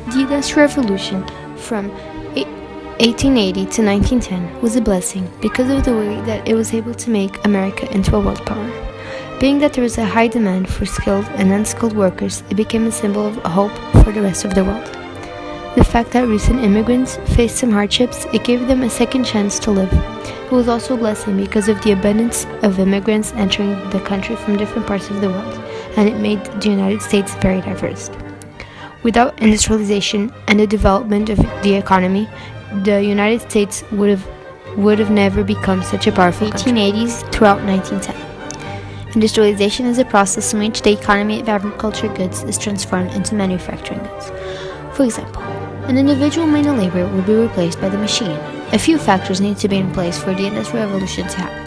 The Industrial Revolution from 1880 to 1910 was a blessing because of the way that it was able to make America into a world power. Being that there was a high demand for skilled and unskilled workers, it became a symbol of hope for the rest of the world. The fact that recent immigrants faced some hardships, it gave them a second chance to live. It was also a blessing because of the abundance of immigrants entering the country from different parts of the world, and it made the United States very diverse. Without industrialization and the development of the economy, the United States would have never become such a powerful country. 1880s throughout 1910. Industrialization is a process in which the economy of agriculture goods is transformed into manufacturing goods. For example, an individual manual labor would be replaced by the machine. A few factors need to be in place for the Industrial Revolution to happen.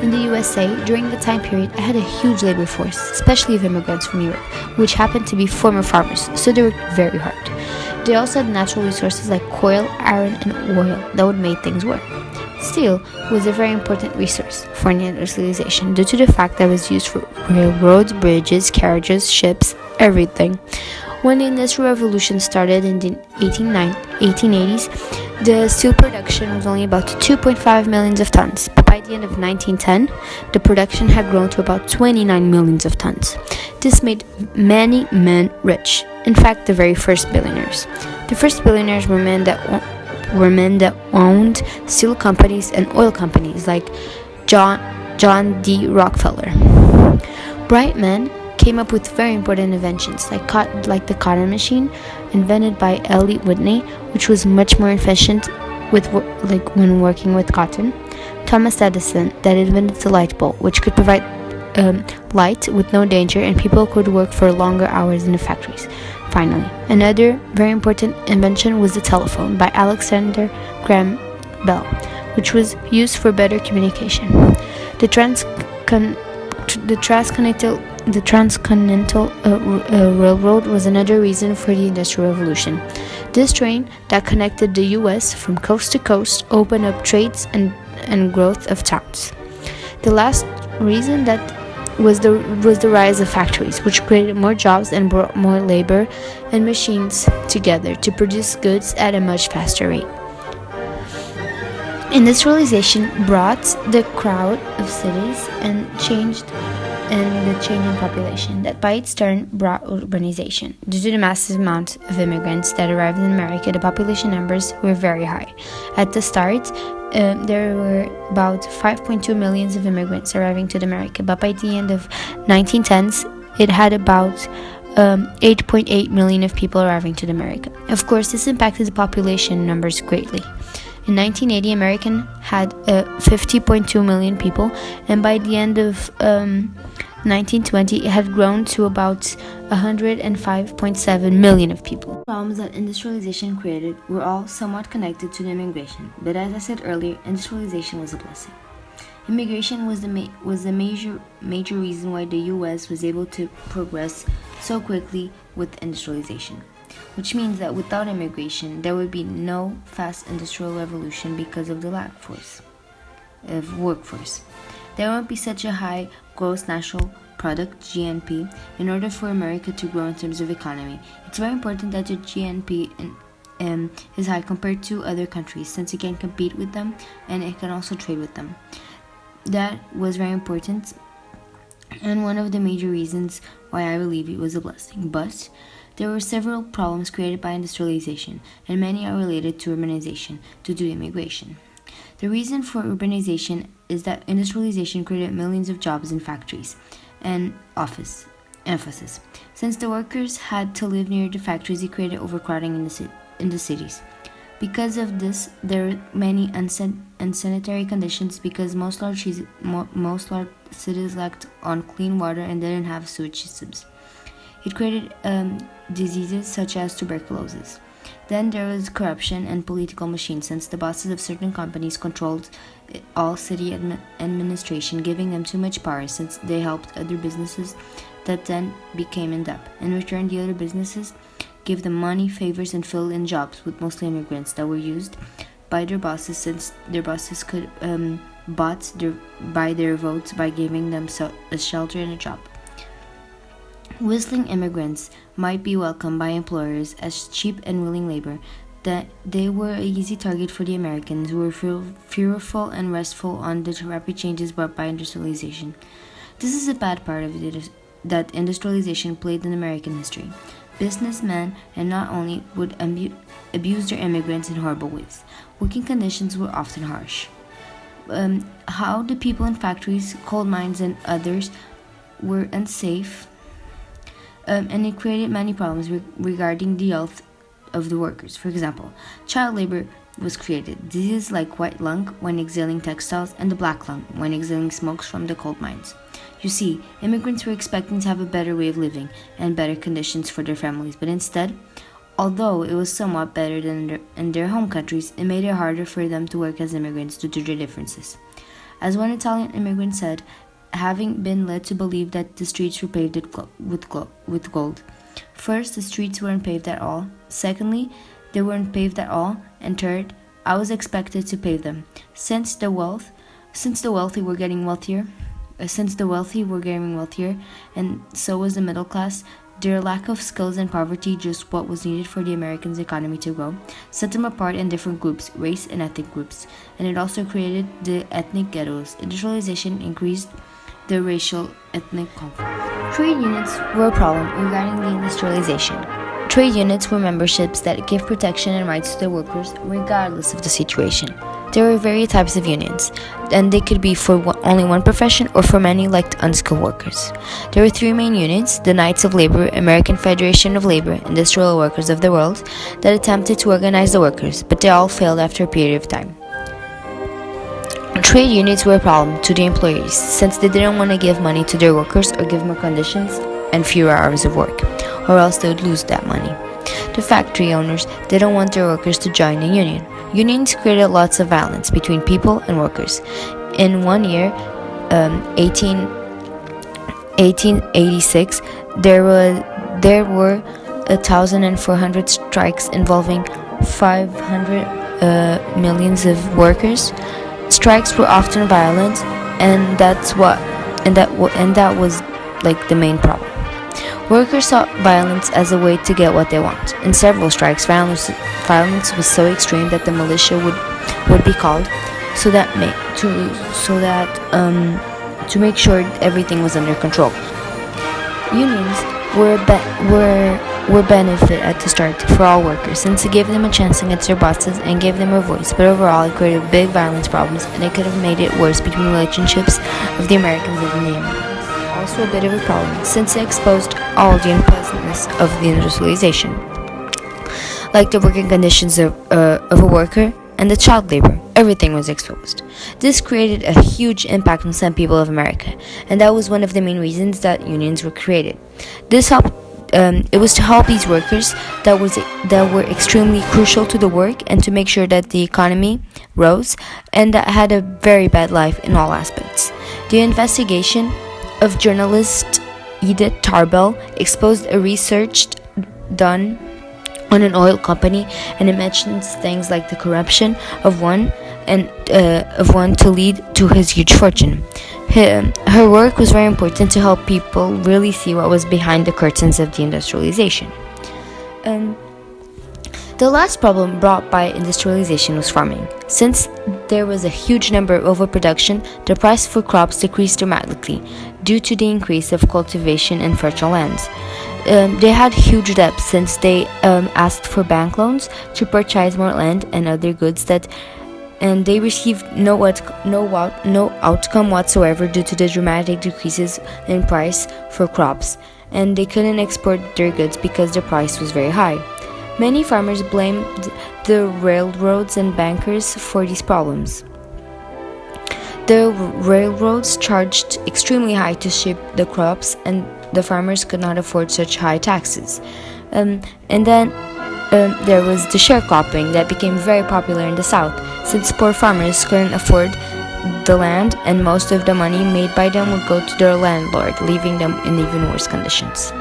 In the USA, during the time period, I had a huge labor force, especially of immigrants from Europe, which happened to be former farmers, so they worked very hard. They also had natural resources like coal, iron, and oil that would make things work. Steel was a very important resource for industrialization due to the fact that it was used for railroads, bridges, carriages, ships, everything. When the Industrial Revolution started in the 1880s, the steel production was only about 2.5 millions of tons, but by the end of 1910, the production had grown to about 29 millions of tons. This made many men rich, in fact, the very first billionaires. The first billionaires were men that owned steel companies and oil companies like John D. Rockefeller. Bright men came up with very important inventions like the cotton machine, invented by Eli Whitney, which was much more efficient when working with cotton. Thomas Edison, that invented the light bulb, which could provide light with no danger, and people could work for longer hours in the factories. Finally, another very important invention was the telephone by Alexander Graham Bell, which was used for better communication. The Transcontinental Railroad was another reason for the Industrial Revolution. This train that connected the U.S. from coast to coast opened up trades and growth of towns. The last reason that was the rise of factories, which created more jobs and brought more labor and machines together to produce goods at a much faster rate. Industrialization brought the crowd of cities and the change in population that by its turn brought urbanization. Due to the massive amount of immigrants that arrived in America, the population numbers were very high. At the start, there were about 5.2 millions of immigrants arriving to America, but by the end of 1910s, it had about 8.8 million of people arriving to America. Of course, this impacted the population numbers greatly. In 1980, America had 50.2 million people, and by the end of 1920, it had grown to about 105.7 million of people. The problems that industrialization created were all somewhat connected to the immigration, but as I said earlier, industrialization was a blessing. Immigration was the major reason why the U.S. was able to progress so quickly with industrialization, which means that without immigration, there would be no fast industrial revolution because of the lack of workforce. There won't be such a high gross national product, GNP, in order for America to grow in terms of economy. It's very important that the GNP is high compared to other countries, since it can compete with them and it can also trade with them. That was very important and one of the major reasons why I believe it was a blessing. But there were several problems created by industrialization, and many are related to urbanization due to immigration. The reason for urbanization is that industrialization created millions of jobs in factories and offices. Since the workers had to live near the factories, it created overcrowding in the cities. Because of this, there are many unsanitary conditions because most large cities lacked on clean water and didn't have sewage systems. It created diseases such as tuberculosis. Then there was corruption and political machines, since the bosses of certain companies controlled all city administration, giving them too much power since they helped other businesses that then became in debt. In return, the other businesses gave them money, favors, and filled in jobs with mostly immigrants that were used by their bosses, since their bosses could buy their votes by giving them a shelter and a job. Whistling immigrants might be welcomed by employers as cheap and willing labor, that they were an easy target for the Americans, who were fearful and restful on the rapid changes brought by industrialization. This is a bad part of it that industrialization played in American history. Businessmen and not only would abuse their immigrants in horrible ways. Working conditions were often harsh. How the people in factories, coal mines, and others were unsafe, and it created many problems regarding the health of the workers. For example, child labor was created. Diseases like white lung when exhaling textiles and the black lung when exhaling smokes from the coal mines. You see, immigrants were expecting to have a better way of living and better conditions for their families, but instead, although it was somewhat better than in their home countries, it made it harder for them to work as immigrants due to their differences. As one Italian immigrant said, having been led to believe that the streets were paved with gold. First, the streets weren't paved at all. Secondly, they weren't paved at all. And third, I was expected to pave them. Since the wealthy were getting wealthier, and so was the middle class, their lack of skills and poverty, just what was needed for the Americans' economy to grow, set them apart in different groups, race and ethnic groups, and it also created the ethnic ghettos. Industrialization increased the racial ethnic conflict. Trade unions were a problem regarding the industrialization. Trade units were memberships that give protection and rights to the workers regardless of the situation. There were various types of unions, and they could be for only one profession or for many like unskilled workers. There were three main unions: the Knights of Labor, American Federation of Labor, Industrial Workers of the World, that attempted to organize the workers, but they all failed after a period of time. Trade unions were a problem to the employees since they didn't want to give money to their workers or give more conditions and fewer hours of work, or else they would lose that money. The factory owners didn't want their workers to join a union. Unions created lots of violence between people and workers. In one year, 1886, there were 1,400 strikes involving 500 millions of workers. Strikes were often violent, and that was like the main problem. Workers saw violence as a way to get what they want. In several strikes, violence was so extreme that the militia would be called, to make sure everything was under control. Unions were benefit at the start for all workers, since it gave them a chance against their bosses and gave them a voice. But overall, it created big violence problems, and it could have made it worse between relationships of the Americans and the immigrants. Also a bit of a problem, since it exposed all the unpleasantness of the industrialization, like the working conditions of a worker and the child labor. Everything was exposed. This created a huge impact on some people of America, and that was one of the main reasons that unions were created. This helped. It was to help these workers that were extremely crucial to the work and to make sure that the economy rose and that had a very bad life in all aspects. The investigation of journalist Edith Tarbell exposed a research done on an oil company, and it mentions things like the corruption of one to lead to his huge fortune. Her work was very important to help people really see what was behind the curtains of the industrialization. The last problem brought by industrialization was farming. Since there was a huge number of overproduction, the price for crops decreased dramatically due to the increase of cultivation in fertile lands. They had huge debts since they asked for bank loans to purchase more land and other goods and they received no outcome whatsoever due to the dramatic decreases in price for crops, and they couldn't export their goods because the price was very high. Many farmers blamed the railroads and bankers for these problems. The railroads charged extremely high to ship the crops, and the farmers could not afford such high taxes. And then there was the sharecropping that became very popular in the South, since poor farmers couldn't afford the land, and most of the money made by them would go to their landlord, leaving them in even worse conditions.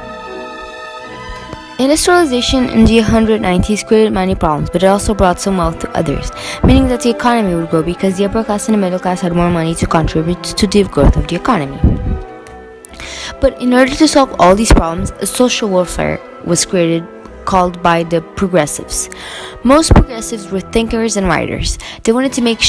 Industrialization in the 1890s created many problems, but it also brought some wealth to others, meaning that the economy would grow because the upper class and the middle class had more money to contribute to the growth of the economy. But in order to solve all these problems, a social welfare was created called by the progressives. Most progressives were thinkers and writers. They wanted to make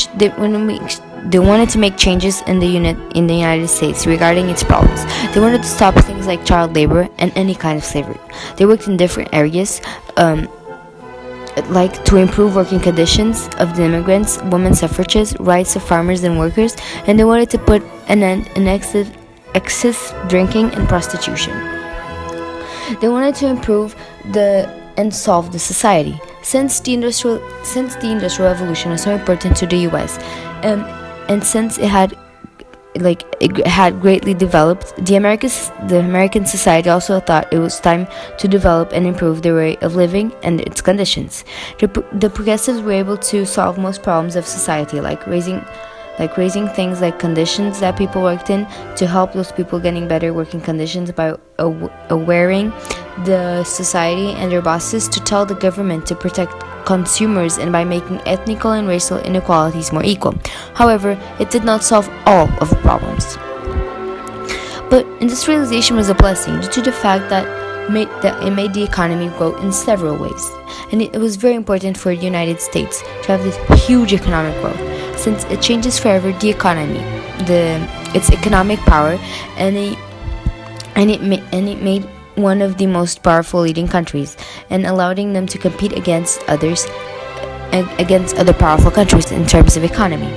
changes in the United States regarding its problems. They wanted to stop things like child labor and any kind of slavery. They worked in different areas, like to improve working conditions of the immigrants, women suffragists, rights of farmers and workers, and they wanted to put an end to excess drinking and prostitution. They wanted to improve and solve the society. Since the industrial revolution was so important to the U.S., and since it had greatly developed, the American society also thought it was time to develop and improve their way of living and its conditions. The progressives were able to solve most problems of society, like raising things like conditions that people worked in, to help those people getting better working conditions by awareing the society and their bosses, to tell the government to protect consumers, and by making ethnical and racial inequalities more equal. However, it did not solve all of the problems. But industrialization was a blessing due to the fact that it made the economy grow in several ways. And it was very important for the United States to have this huge economic growth, since it changes forever the economy, its economic power, and it made one of the most powerful leading countries, and allowing them to compete against other powerful countries in terms of economy.